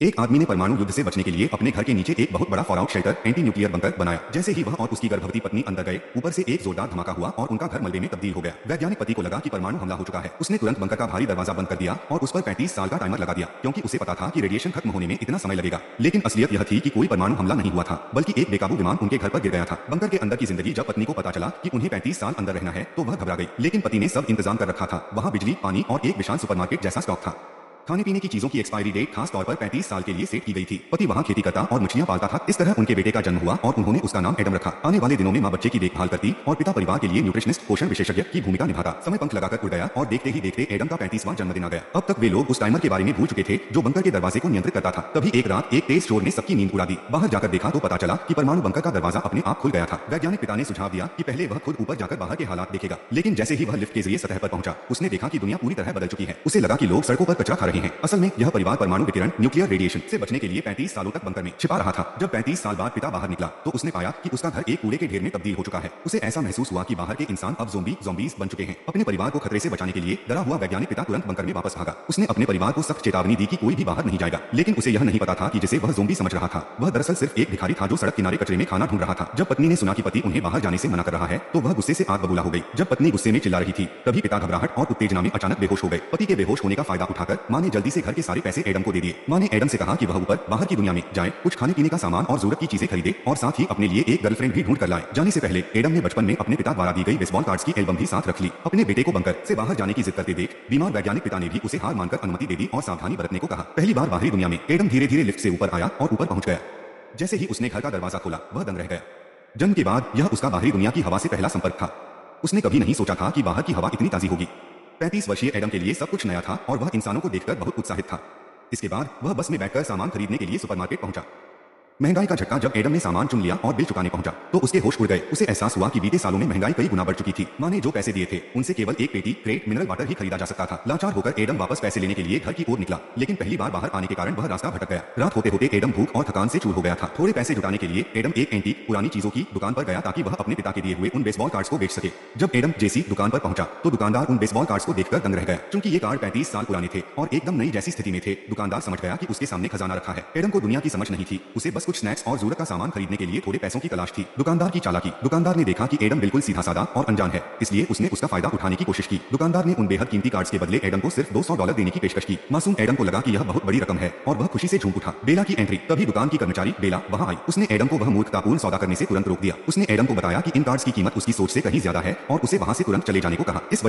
एक आदमी ने परमाणु युद्ध से बचने के लिए अपने घर के नीचे एक बहुत बड़ा फॉरआउट शेल्टर एंटी न्यूक्लियर बंकर बनाया। जैसे ही वह और उसकी गर्भवती पत्नी अंदर गए, ऊपर से एक जोरदार धमाका हुआ और उनका घर मलबे में तब्दील हो गया। वैज्ञानिक पति को लगा कि परमाणु हमला हो चुका है। उसने तुरंत बंकर का भारी दरवाजा बंद कर दिया और उस पर 35 साल का टाइमर लगा दिया, क्योंकि उसे पता था कि रेडिएशन खत्म होने में इतना समय लगेगा। लेकिन असलियत यह थी कि कोई परमाणु हमला नहीं हुआ था, बल्कि एक बेकाबू विमान उनके घर पर गिर गया था। बंकर के अंदर की जिंदगी जब पत्नी को पता चला कि उन्हें 35 साल अंदर रहना है, तो वह घबरा गई। लेकिन पति ने सब इंतजाम कर रखा था। वहाँ बिजली, पानी और एक विशाल सुपरमार्केट जैसा स्टॉक था। खाने पीने की चीजों की एक्सपायरी डेट खास तौर पर 35 साल के लिए सेट की गई थी। पति वहाँ खेती करता और मछलियां पालता था। इस तरह उनके बेटे का जन्म हुआ और उन्होंने उसका नाम एडम रखा। आने वाले दिनों में माँ बच्चे की देखभाल करती और पिता परिवार के लिए न्यूट्रिशनिस्ट, पोषण विशेषज्ञ की भूमिका निभाता। समय पंख लगाकर उड़ गया और देखते ही देखते एडम का 35वां जन्मदिन आ गया। अब तक वे लोग उस टाइमर के बारे में भूल चुके थे जो बंकर के दरवाजे को नियंत्रित करता था। तभी एक रात एक तेज शोर ने सबकी नींद उड़ा दी। बाहर जाकर देखा तो पता चला कि परमाणु बंकर का दरवाजा अपने आप खुल गया था। वैज्ञानिक पिता ने सुझाव दिया कि पहले वह खुद ऊपर जाकर बाहर के हालात देखेगा। लेकिन जैसे ही वह लिफ्ट के जरिए सतह पर पहुंचा, उसने देखा कि दुनिया पूरी तरह बदल चुकी है। उसे लगा कि लोग सड़कों पर कचरा खा रहे हैं। असल में यह परिवार परमाणु विकिरण, न्यूक्लियर रेडिएशन से बचने के लिए 35 सालों तक बंकर में छिपा रहा था। जब 35 साल बाद पिता बाहर निकला तो उसने पाया कि उसका घर एक कूड़े के ढेर में तब्दील हो चुका है। उसे ऐसा महसूस हुआ कि बाहर के इंसान अब ज़ॉम्बीज़ बन चुके हैं। अपने परिवार को खतरे से बचाने के लिए डरा हुआ वैज्ञानिक पिता तुरंत बंकर में वापस भागा। उसने अपने परिवार को सख्त चेतावनी दी कि कोई भी बाहर नहीं जाएगा। लेकिन उसे यह नहीं पता था कि जिसे वह ज़ॉम्बी समझ रहा था, वह दरअसल सिर्फ एक भिखारी था जो सड़क किनारे कचरे में खाना ढूंढ रहा था। जब पत्नी ने सुना कि पति उन्हें बाहर जाने से मना कर रहा है, तो वह गुस्से से आग बबूला हो गई। जब पत्नी गुस्से में चिल्ला रही थी, तभी पिता घबराहट और उत्तेजना में अचानक बेहोश हो गए। पति के बेहोश होने का फायदा उठाकर माँ ने जल्दी से घर के सारे पैसे एडम को दे दिए। माँ ने एडम से कहा कि वह ऊपर बाहर की दुनिया में जाए, कुछ खाने पीने का सामान और जरूरत की चीजें खरीदे और साथ ही अपने लिए एक गर्लफ्रेंड भी ढूंढ कर लाए। जाने से पहले एडम ने बचपन में अपने पिता द्वारा दी गई बेसबॉल कार्ड्स की एल्बम भी साथ रख ली। अपने बेटे को बंकर से बाहर जाने की जिद करते देख बीमार वैज्ञानिक पिता ने भी उसे हार मानकर अनुमति दे दी और सावधानी बरतने को कहा। पहली बार बाहरी दुनिया में एडम धीरे धीरे लिफ्ट से ऊपर आया और ऊपर पहुंच गया। जैसे ही उसने घर का दरवाजा खोला, वह दंग रह गया। जन्म के बाद यह उसका बाहरी दुनिया की हवा से पहला संपर्क था। उसने कभी नहीं सोचा था कि बाहर की हवा इतनी ताजी होगी। 35 वर्षीय एडम के लिए सब कुछ नया था और वह इंसानों को देखकर बहुत उत्साहित था। इसके बाद वह बस में बैठकर सामान खरीदने के लिए सुपरमार्केट पहुंचा। महंगाई का झटका जब एडम ने सामान चुन लिया और बिल चुकाने पहुंचा, तो उसके होश उड़ गए। उसे एहसास हुआ कि बीते सालों में महंगाई कई गुना बढ़ चुकी थी। माँ ने जो पैसे दिए थे, उनसे केवल एक पेटी क्रेट मिनरल वाटर ही खरीदा जा सकता था। लाचार होकर एडम वापस पैसे लेने के लिए घर की ओर निकला, लेकिन पहली बार बाहर आने के कारण वह रास्ता भटक गया। रात होते होते एडम भूख और थकान से चूर हो गया था। थोड़े पैसे जुटाने के लिए एडम एक एंटीक पुरानी चीजों की दुकान पर गया ताकि वह अपने पिता के दिए हुए उन बेसबॉल कार्ड्स को बेच सके। जब एडम जेसी दुकान पर पहुंचा, तो दुकानदार उन बेसबॉल कार्ड्स को देखकर दंग रह गया। क्योंकि ये कार्ड 35 साल पुराने थे और एकदम नई जैसी स्थिति में थे, दुकानदार समझ गया कि उसके सामने खजाना रखा है। एडम को दुनिया की समझ नहीं थी, उसे बस कुछ स्नैक्स और जरूरत का सामान खरीदने के लिए थोड़े पैसों की तलाश थी। दुकानदार की चालाकी। दुकानदार ने देखा कि एडम बिल्कुल सीधा साधा और अनजान है, इसलिए उसने उसका फायदा उठाने की कोशिश की। दुकानदार ने उन बेहद कीमती कार्ड्स के बदले एडम को सिर्फ $200 देने की पेशकश की। मासूम एडम को लगा कि यह बहुत बड़ी रकम है और वह खुशी से झूम उठा। बेला की एंट्री। तभी दुकान की कर्मचारी बेला वहां आई। उसने एडम को वह मूर्खतापूर्ण सौदा करने से तुरंत रोक दिया। उसने एडम को बताया कि इन कार्ड्स की कीमत उसकी सोच से कहीं ज्यादा है और उसे वहां से तुरंत चले जाने को कहा। इस